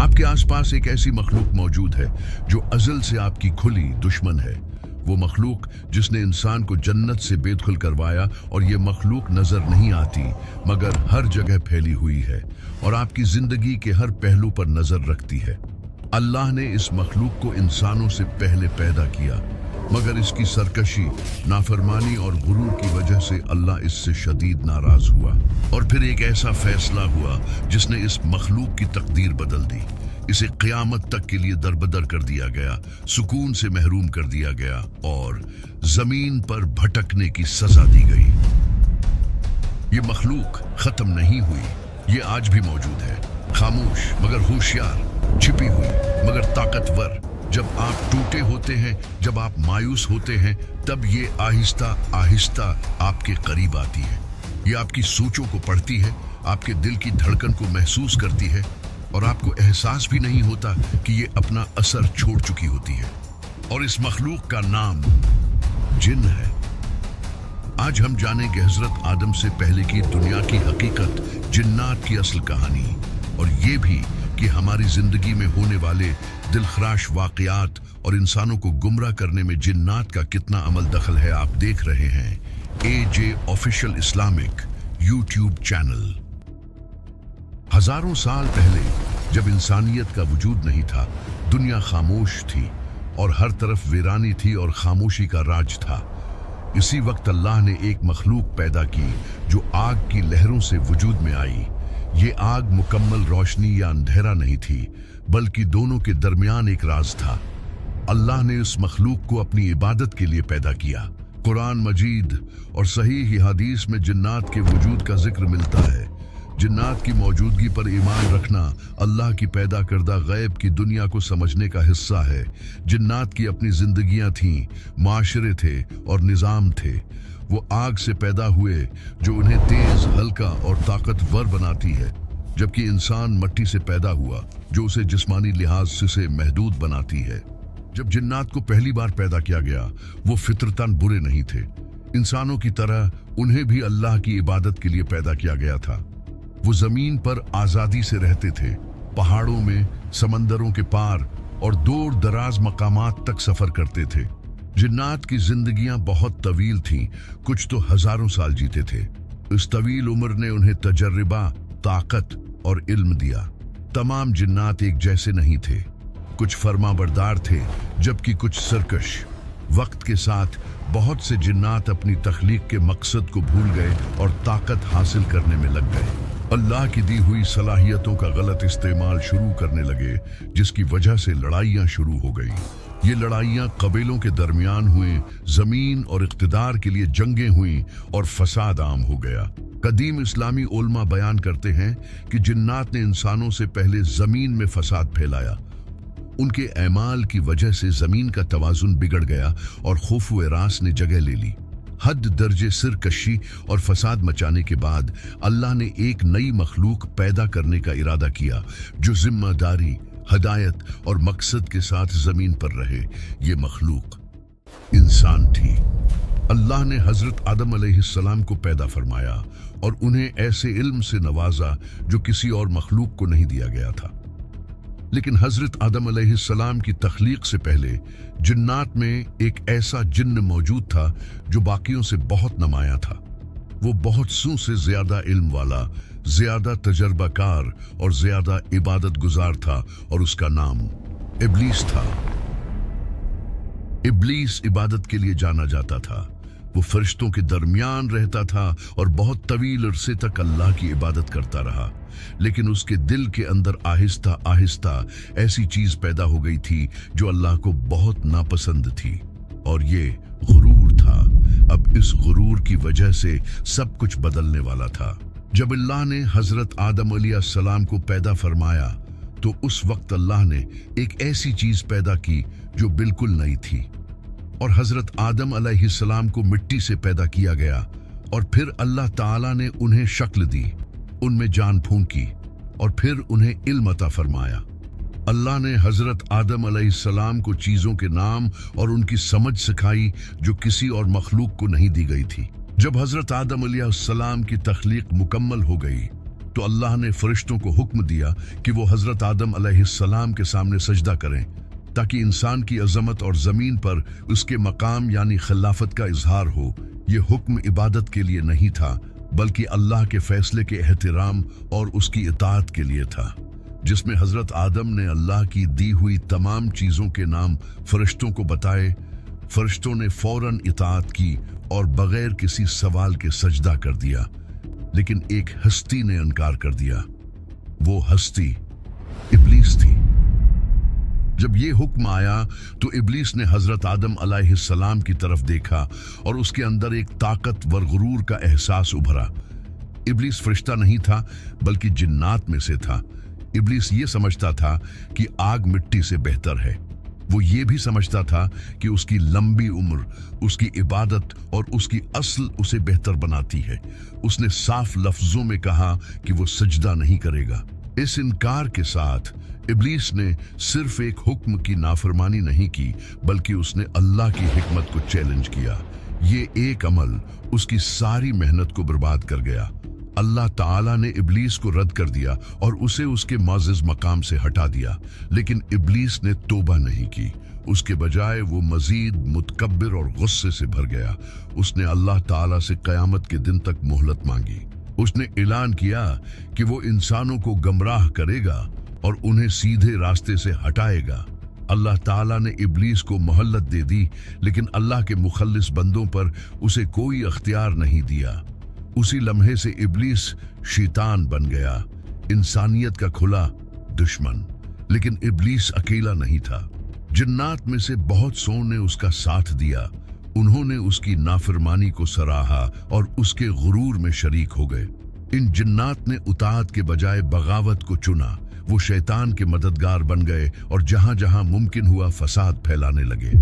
आपके आसपास एक ऐसी मखलूक मौजूद है जो अज़ल से आपकी खुली दुश्मन है। वो मखलूक जिसने इंसान को जन्नत से बेदखल करवाया, और ये मखलूक नजर नहीं आती मगर हर जगह फैली हुई है और आपकी जिंदगी के हर पहलू पर नजर रखती है। अल्लाह ने इस मखलूक को इंसानों से पहले पैदा किया, मगर इसकी सरकशी, नाफरमानी और गुरूर की वजह से अल्लाह इससे शदीद नाराज हुआ। और फिर एक ऐसा फैसला हुआ जिसने इस मखलूक की तकदीर बदल दी। इसे क़यामत तक के लिए दरबदर कर दिया गया, सुकून से महरूम कर दिया गया और जमीन पर भटकने की सजा दी गई। ये मखलूक खत्म नहीं हुई, ये आज भी मौजूद है, खामोश मगर होशियार, छिपी हुई मगर ताकतवर। जब आप टूटे होते हैं, जब आप मायूस होते हैं, तब ये आहिस्ता आहिस्ता आपके करीब आती है। ये आपकी सोचों को पढ़ती है, आपके दिल की धड़कन को महसूस करती है और आपको एहसास भी नहीं होता कि ये अपना असर छोड़ चुकी होती है। और इस मखलूक का नाम जिन है। आज हम जानेंगे हजरत आदम से पहले की दुनिया की हकीकत, जिन्नात की असल कहानी, और ये भी कि हमारी जिंदगी में होने वाले दिलखराश वाकयात और इंसानों को गुमराह करने में जिन्नात का कितना अमल दखल है। आप देख रहे हैं AJ official Islamic YouTube channel. हजारों साल पहले जब इंसानियत का वजूद नहीं था, दुनिया खामोश थी और हर तरफ वीरानी थी और खामोशी का राज था। इसी वक्त अल्लाह ने एक मखलूक पैदा की जो आग की लहरों से वजूद में आई। ये आग मुकम्मल रोशनी या अंधेरा नहीं थी, बल्कि दोनों के दरमियान एक राज था। अल्लाह ने इस मखलूक को अपनी इबादत के लिए पैदा किया। कुरान मजीद और सही हदीस में जिन्नात के वजूद का जिक्र मिलता है। जिन्नात की मौजूदगी पर ईमान रखना अल्लाह की पैदा करदा गैब की दुनिया को समझने का हिस्सा है। जिन्नात की अपनी जिंदगियां थीं, माशरे थे और निज़ाम थे। वो आग से पैदा हुए जो उन्हें तेज, हल्का और ताकतवर बनाती है, जबकि इंसान मट्टी से पैदा हुआ जो उसे जिस्मानी लिहाज से महदूद बनाती है। जब जिन्नात को पहली बार पैदा किया गया, वो फितरतन बुरे नहीं थे। इंसानों की तरह उन्हें भी अल्लाह की इबादत के लिए पैदा किया गया था। वो जमीन पर आजादी से रहते थे, पहाड़ों में, समंदरों के पार और दूर दराज मकामात तक सफर करते थे। जिन्नात की जिंदगियां बहुत तवील थीं, कुछ तो हजारों साल जीते थे। इस तवील उम्र ने उन्हें तजर्बा, ताकत और इल्म दिया। तमाम जिन्नात एक जैसे नहीं थे, कुछ फरमाबरदार थे जबकि कुछ सरकश। वक्त के साथ बहुत से जिन्नात अपनी तख्लीक के मकसद को भूल गए और ताकत हासिल करने में लग गए। अल्लाह की दी हुई सलाहियतों का गलत इस्तेमाल शुरू करने लगे, जिसकी वजह से लड़ाइयाँ शुरू हो गई। ये लड़ाइयाँ कबीलों के दरमियान हुई, जमीन और इख्तिदार के लिए जंगें हुई और फसाद आम हो गया। कदीम इस्लामी उलमा बयान करते हैं कि जिन्नात ने इंसानों से पहले जमीन में फसाद फैलाया। उनके ऐमाल की वजह से जमीन का तवाजुन बिगड़ गया और खौफ व रास ने जगह ले ली। हद दर्जे सिरकशी और फसाद मचाने के बाद अल्लाह ने एक नई मखलूक पैदा करने का इरादा किया जो जिम्मेदारी, हदायत और मकसद के साथ जमीन पर रहे। ये मखलूक इंसान थी। अल्लाह ने हजरत आदम अलैहिस्सलाम को पैदा फरमाया और उन्हें ऐसे इल्म से नवाजा जो किसी और मखलूक को नहीं दिया गया था। लेकिन हजरत आदम अलैहिस्सलाम की तख्लीक से पहले जिन्नात में एक ऐसा जिन्न मौजूद था जो बाकियों से बहुत नमाया था। वो बहुत सू से ज्यादा इल्म वाला, ज्यादा तजर्बाकार और ज्यादा इबादत गुजार था और उसका नाम इब्लीस था। इब्लीस इबादत के लिए जाना जाता था। वो फरिश्तों के दरमियान रहता था और बहुत तवील अरसे तक अल्लाह की इबादत करता रहा। लेकिन उसके दिल के अंदर आहिस्ता आहिस्ता ऐसी चीज पैदा हो गई थी जो अल्लाह को बहुत नापसंद थी, और ये गुरूर था। अब इस गुरूर की वजह से सब कुछ बदलने वाला था। जब अल्लाह ने हजरत आदम अलैहिस्सलाम को पैदा फरमाया तो उस वक्त अल्लाह ने एक ऐसी चीज पैदा की जो बिल्कुल नई थी। और हजरत आदम अलैहिस्सलाम को मिट्टी से पैदा किया गया और फिर अल्लाह ताला ने उन्हें शक्ल दी, उनमें जान फूंकी और फिर उन्हें इल्म अता फरमाया। अल्लाह ने हजरत आदम अलैहिस्सलाम को चीजों के नाम और उनकी समझ सिखाई जो किसी और मखलूक को नहीं दी गई थी। जब हजरत आदम अलैहिस्सलाम की तख्लीक मुकम्मल हो गई तो अल्लाह ने फरिश्तों को हुक्म दिया कि वो हजरत आदम अलैहिस्सलाम के सामने सजदा करें, ताकि इंसान की अजमत और जमीन पर उसके मकाम यानी खिलाफत का इजहार हो। ये हुक्म इबादत के लिए नहीं था, बल्कि अल्लाह के फैसले के एहतराम और उसकी इताअत के लिए था, जिसमें हजरत आदम ने अल्लाह की दी हुई तमाम चीजों के नाम फरिश्तों को बताए। फरिश्तों ने फौरन इताअत की और बगैर किसी सवाल के सजदा कर दिया, लेकिन एक हस्ती ने इनकार कर दिया। वो हस्ती इब्लीस थी। जब ये हुक्म आया तो इब्लीस ने हजरत आदम अलैहिस्सलाम की तरफ देखा और उसके अंदर एक ताकत व गुरूर का एहसास उभरा। इब्लीस फरिश्ता नहीं था, बल्कि जिन्नात में से था। इब्लीस ये समझता था कि आग मिट्टी से बेहतर है। वो ये भी समझता था कि उसकी लंबी उम्र, उसकी इबादत और उसकी असल उसे बेहतर बनाती है। उसने साफ लफ्जों में कहा कि वो सजदा नहीं करेगा। इस इनकार के साथ इब्लीस ने सिर्फ एक हुक्म की नाफरमानी नहीं की, बल्कि उसने अल्लाह की हिकमत को चैलेंज किया। ये एक अमल उसकी सारी मेहनत को बर्बाद कर गया। अल्लाह ताला ने इब्लीस को रद्द कर दिया और उसे उसके मुअज़्ज़ज़ मकाम से हटा दिया, लेकिन इब्लीस ने तौबा नहीं की। उसके बजाय वो मजीद मुतकब्बिर और गुस्से से भर गया। उसने अल्लाह ताला से क़यामत के दिन तक मोहलत मांगी। उसने ऐलान किया कि वो इंसानों को गमराह करेगा और उन्हें सीधे रास्ते से हटाएगा। अल्लाह ताला ने इब्लीस को मोहलत दे दी, लेकिन अल्लाह के मुखल्लिस बंदों पर उसे कोई अख्तियार नहीं दिया। उसी लम्हे से इब्लीस शैतान बन गया, इंसानियत का खुला दुश्मन। लेकिन इब्लीस अकेला नहीं था। जिन्नात में से बहुत सौ ने उसका साथ दिया। उन्होंने उसकी नाफरमानी को सराहा और उसके गुरूर में शरीक हो गए। इन जिन्नात ने उताअत के बजाय बगावत को चुना। वो शैतान के मददगार बन गए और जहां जहां मुमकिन हुआ फसाद फैलाने लगे।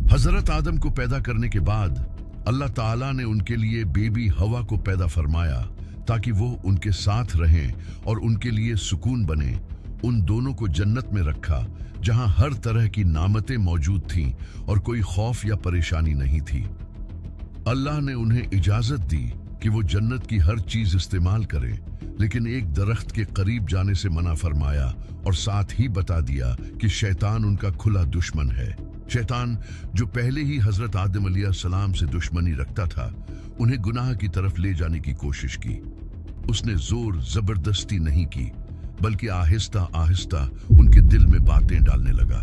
हजरत आदम को पैदा करने के बाद अल्लाह ताला ने उनके लिए बेबी हवा को पैदा फरमाया, ताकि वो उनके साथ रहें और उनके लिए सुकून बने। उन दोनों को जन्नत में रखा, जहां हर तरह की नामतें मौजूद थीं और कोई खौफ या परेशानी नहीं थी। अल्लाह ने उन्हें इजाजत दी कि वो जन्नत की हर चीज इस्तेमाल करें, लेकिन एक दरख्त के करीब जाने से मना फरमाया और साथ ही बता दिया कि शैतान उनका खुला दुश्मन है। शैतान, जो पहले ही हजरत आदम अलैहिस्सलाम से दुश्मनी रखता था, उन्हें गुनाह की तरफ ले जाने की कोशिश की। उसने जोर जबरदस्ती नहीं की, बल्कि आहिस्ता आहिस्ता उनके दिल में बातें डालने लगा।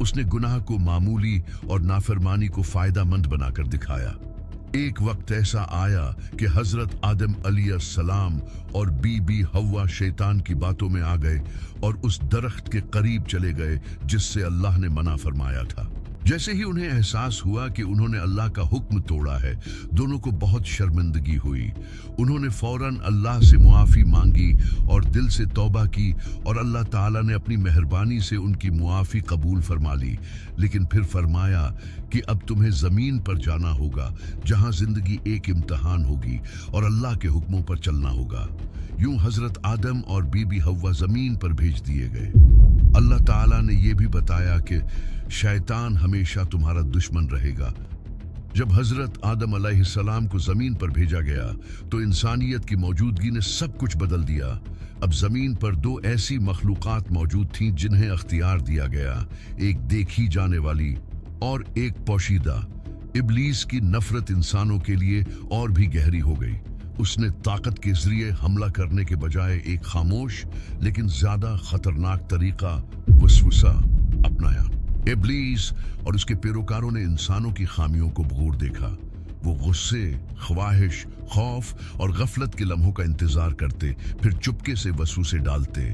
उसने गुनाह को मामूली और नाफरमानी को फायदामंद बनाकर दिखाया। एक वक्त ऐसा आया कि हजरत आदम अलैहिस्सलाम और बीबी हव्वा शैतान की बातों में आ गए और उस दरख्त के करीब चले गए जिससे अल्लाह ने मना फरमाया था। जैसे ही उन्हें एहसास हुआ कि उन्होंने अल्लाह का हुक्म तोड़ा है, दोनों को बहुत शर्मिंदगी हुई। उन्होंने फौरन अल्लाह से मुआफ़ी मांगी और दिल से तौबा की, और अल्लाह ताला ने अपनी मेहरबानी से उनकी मुआफ़ी कबूल फरमा ली। लेकिन फिर फरमाया कि अब तुम्हें ज़मीन पर जाना होगा, जहां ज़िंदगी एक इम्तहान होगी और अल्लाह के हुक्मों पर चलना होगा। यूं हजरत आदम और बीबी हव्वा ज़मीन पर भेज दिए गए। अल्लाह ताला ने यह भी बताया कि शैतान हमेशा तुम्हारा दुश्मन रहेगा। जब हजरत आदम अलैहिस्सलाम को जमीन पर भेजा गया तो इंसानियत की मौजूदगी ने सब कुछ बदल दिया। अब जमीन पर दो ऐसी मखलूकात मौजूद थीं जिन्हें अख्तियार दिया गया, एक देखी जाने वाली और एक पोशीदा। इब्लीस की नफरत इंसानों के लिए और भी गहरी हो गई। उसने ताकत के जरिए हमला करने के बजाय एक खामोश लेकिन ज्यादा खतरनाक तरीका वसवसा अपनाया। इब्लीस और उसके पैरोकारों ने इंसानों की खामियों को बगौर देखा। वो गुस्से, ख्वाहिश, खौफ और गफलत के लम्हों का इंतजार करते, फिर चुपके से वसवसे डालते,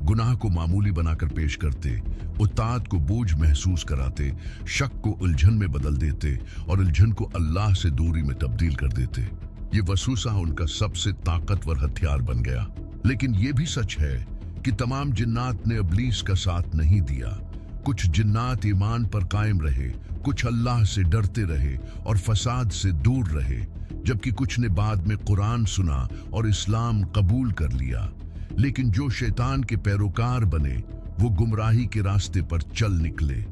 गुनाह को मामूली बनाकर पेश करते, उताअत को बोझ महसूस कराते, शक को उलझन में बदल देते और उलझन को अल्लाह से दूरी में तब्दील कर देते। ये वसूसा उनका सबसे ताकतवर हथियार बन गया। लेकिन ये भी सच है कि तमाम जिन्नात ने इब्लीस का साथ नहीं दिया। कुछ जिन्नात ईमान पर कायम रहे, कुछ अल्लाह से डरते रहे और फसाद से दूर रहे, जबकि कुछ ने बाद में कुरान सुना और इस्लाम कबूल कर लिया। लेकिन जो शैतान के पैरोकार बने वो गुमराही के रास्ते पर चल निकले।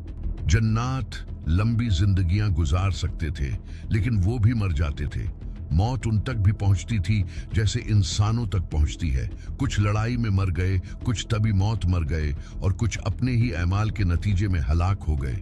जन्नात लंबी जिंदगियां गुजार सकते थे, लेकिन वो भी मर जाते थे। मौत उन तक भी पहुंचती थी जैसे इंसानों तक पहुंचती है। कुछ लड़ाई में मर गए, कुछ तभी मौत मर गए और कुछ अपने ही ऐमाल के नतीजे में हलाक हो गए।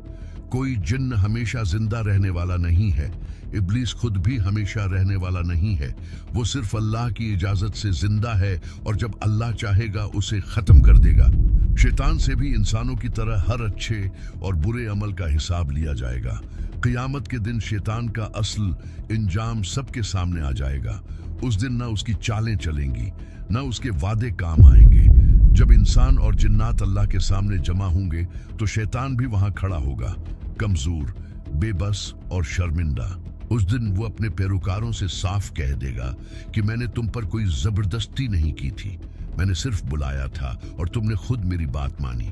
कोई जिन्न हमेशा जिंदा रहने वाला नहीं है। इब्लीस खुद भी हमेशा रहने वाला नहीं है। वो सिर्फ अल्लाह की इजाजत से जिंदा है और जब अल्लाह चाहेगा उसे खत्म कर देगा। शैतान से भी इंसानों की तरह हर अच्छे और बुरे अमल का हिसाब लिया जाएगा। क़यामत के दिन शैतान का असल इंजाम सबके सामने आ जाएगा। उस दिन ना उसकी चालें चलेंगी, ना उसके वादे काम आएंगे। जब इंसान और जिन्नात अल्लाह के सामने जमा होंगे तो शैतान भी वहां खड़ा होगा, कमजोर, बेबस और शर्मिंदा। उस दिन वो अपने पैरोकारों से साफ कह देगा कि मैंने तुम पर कोई जबरदस्ती नहीं की थी, मैंने सिर्फ बुलाया था और तुमने खुद मेरी बात मानी।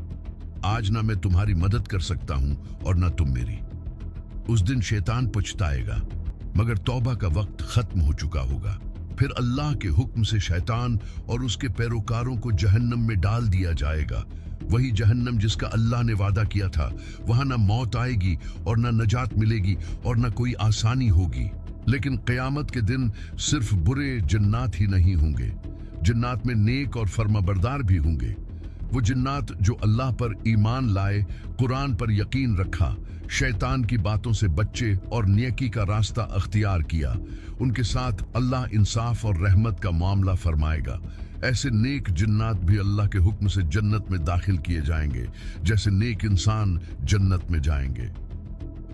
आज ना मैं तुम्हारी मदद कर सकता हूं और ना तुम मेरी। उस दिन शैतान पछताएगा, मगर तौबा का वक्त खत्म हो चुका होगा। फिर अल्लाह के हुक्म से शैतान और उसके पैरोकारों को जहन्नम में डाल दिया जाएगा। वही जहन्नम जिसका अल्लाह ने वादा किया था। वहां ना मौत आएगी और ना नजात मिलेगी और ना कोई आसानी होगी। लेकिन क़यामत के दिन सिर्फ बुरे जिन्नात ही नहीं होंगे, जिन्नात में नेक और फर्माबरदार भी होंगे। वो जिन्नात जो अल्लाह पर ईमान लाए, कुरान पर यकीन रखा, शैतान की बातों से बच्चे और नेकी का रास्ता अख्तियार किया, उनके साथ अल्लाह इंसाफ और रहमत का मामला फरमाएगा। ऐसे नेक जिन्नात भी अल्लाह के हुक्म से जन्नत में दाखिल किए जाएंगे, जैसे नेक इंसान जन्नत में जाएंगे।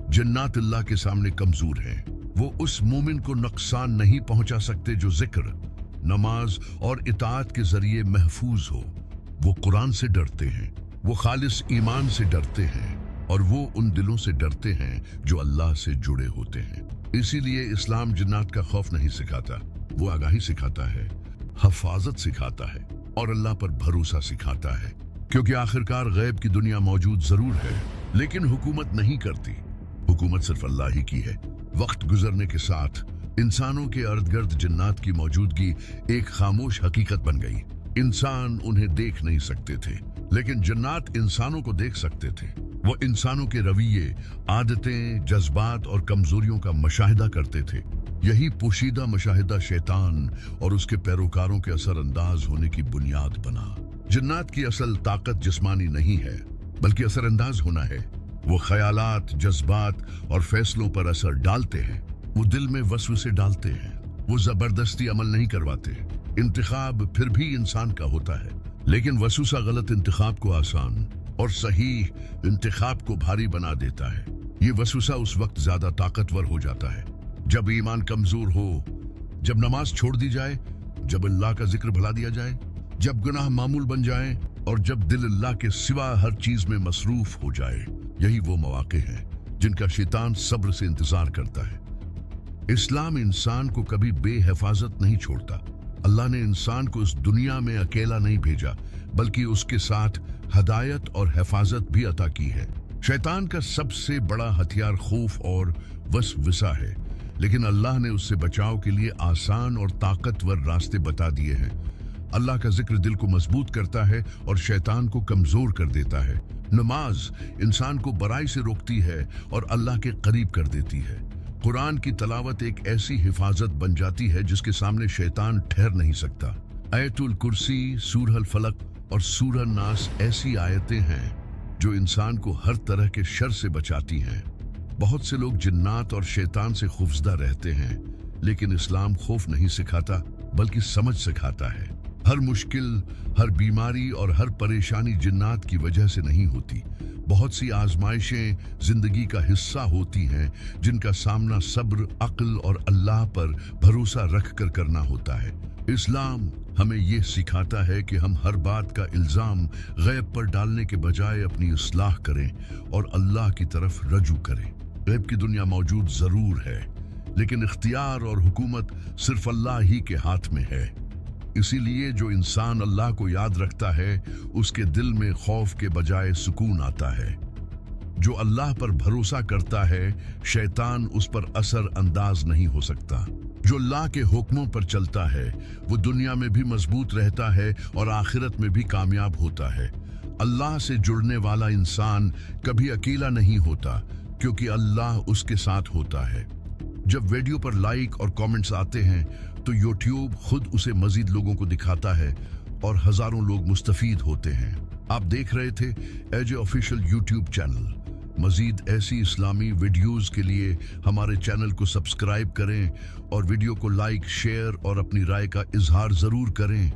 जिन्नात अल्लाह के सामने कमजोर हैं। वो उस मोमिन को नुकसान नहीं पहुंचा सकते जो जिक्र, नमाज और इताअत के जरिए महफूज हो। वो कुरान से डरते हैं, वो खालिस ईमान से डरते हैं और वो उन दिलों से डरते हैं जो अल्लाह से जुड़े होते हैं। इसीलिए इस्लाम जिन्नात का खौफ नहीं सिखाता, वो आगाही सिखाता है, हफाजत सिखाता है और अल्लाह पर भरोसा सिखाता है। क्योंकि आखिरकार गैब की दुनिया मौजूद जरूर है, लेकिन हुकूमत नहीं करती। हुकूमत सिर्फ अल्लाह ही की है। वक्त गुजरने के साथ इंसानों के इर्द-गिर्द जिन्नात की मौजूदगी एक खामोश हकीकत बन गई। इंसान उन्हें देख नहीं सकते थे, लेकिन जिन्नात इंसानों को देख सकते थे। वो इंसानों के रवैये, आदतें, जज्बात और कमजोरियों का मुशाहिदा करते थे। यही पोशीदा मुशाहिदा शैतान और उसके पैरोकारों के असर अंदाज होने की बुनियाद बना। जिन्नात की असल ताकत जिस्मानी नहीं है, बल्कि असर अंदाज होना है। वो ख्यालात, जज्बात और फैसलों पर असर डालते हैं। वो दिल में वसवसे डालते हैं। वो जबरदस्ती अमल नहीं करवाते। इंतखाब फिर भी इंसान का होता है, लेकिन वसूसा गलत इंतखाब को आसान और सही इंतखाब को भारी बना देता है। ये वसूसा उस वक्त ज्यादा ताकतवर हो जाता है जब ईमान कमजोर हो, जब नमाज छोड़ दी जाए, जब अल्लाह का जिक्र भुला दिया जाए, जब गुनाह मामूल बन जाए और जब दिल अल्लाह के सिवा हर चीज में मसरूफ हो जाए। यही वो मौके हैं जिनका शैतान सब्र से इंतजार करता है। इस्लाम इंसान को कभी बेहिफाजत नहीं छोड़ता। अल्लाह ने इंसान को इस दुनिया में अकेला नहीं भेजा, बल्कि उसके साथ हदायत और हिफाजत भी अता की है। शैतान का सबसे बड़ा हथियार खौफ और वसवसा है, लेकिन अल्लाह ने उससे बचाव के लिए आसान और ताकतवर रास्ते बता दिए हैं। अल्लाह का जिक्र दिल को मजबूत करता है और शैतान को कमजोर कर देता है। नमाज इंसान को बुराई से रोकती है और अल्लाह के करीब कर देती है। कुरान की तलावत एक ऐसी हिफाजत बन जाती है जिसके सामने शैतान ठहर नहीं सकता। आयतुल कुर्सी, सूरह फलक और सूरह नास ऐसी आयतें हैं जो इंसान को हर तरह के शर से बचाती हैं। बहुत से लोग जिन्नात और शैतान से खौफजदा रहते हैं, लेकिन इस्लाम खौफ नहीं सिखाता बल्कि समझ सिखाता है। हर मुश्किल, हर बीमारी और हर परेशानी जिन्नात की वजह से नहीं होती। बहुत सी आजमाइशें जिंदगी का हिस्सा होती हैं जिनका सामना सब्र, अक्ल और अल्लाह पर भरोसा रख कर करना होता है। इस्लाम हमें ये सिखाता है कि हम हर बात का इल्जाम गैब पर डालने के बजाय अपनी इस्लाह करें और अल्लाह की तरफ रजू करें। गैब की दुनिया मौजूद जरूर है, लेकिन इख्तियार और हुकूमत सिर्फ अल्लाह ही के हाथ में है। इसीलिए जो इंसान अल्लाह को याद रखता है उसके दिल में खौफ के बजाय सुकून आता है। जो अल्लाह पर भरोसा करता है शैतान उस पर असर अंदाज नहीं हो सकता। जो अल्लाह के हुक्मों पर चलता है वो दुनिया में भी मजबूत रहता है और आखिरत में भी कामयाब होता है। अल्लाह से जुड़ने वाला इंसान कभी अकेला नहीं होता, क्योंकि अल्लाह उसके साथ होता है। जब वीडियो पर लाइक और कमेंट्स आते हैं तो यूट्यूब खुद उसे मजीद लोगों को दिखाता है और हजारों लोग मुस्तफीद होते हैं। आप देख रहे थे एजे ऑफिशियल यूट्यूब चैनल। मजीद ऐसी इस्लामी वीडियोस के लिए हमारे चैनल को सब्सक्राइब करें और वीडियो को लाइक, शेयर और अपनी राय का इजहार जरूर करें।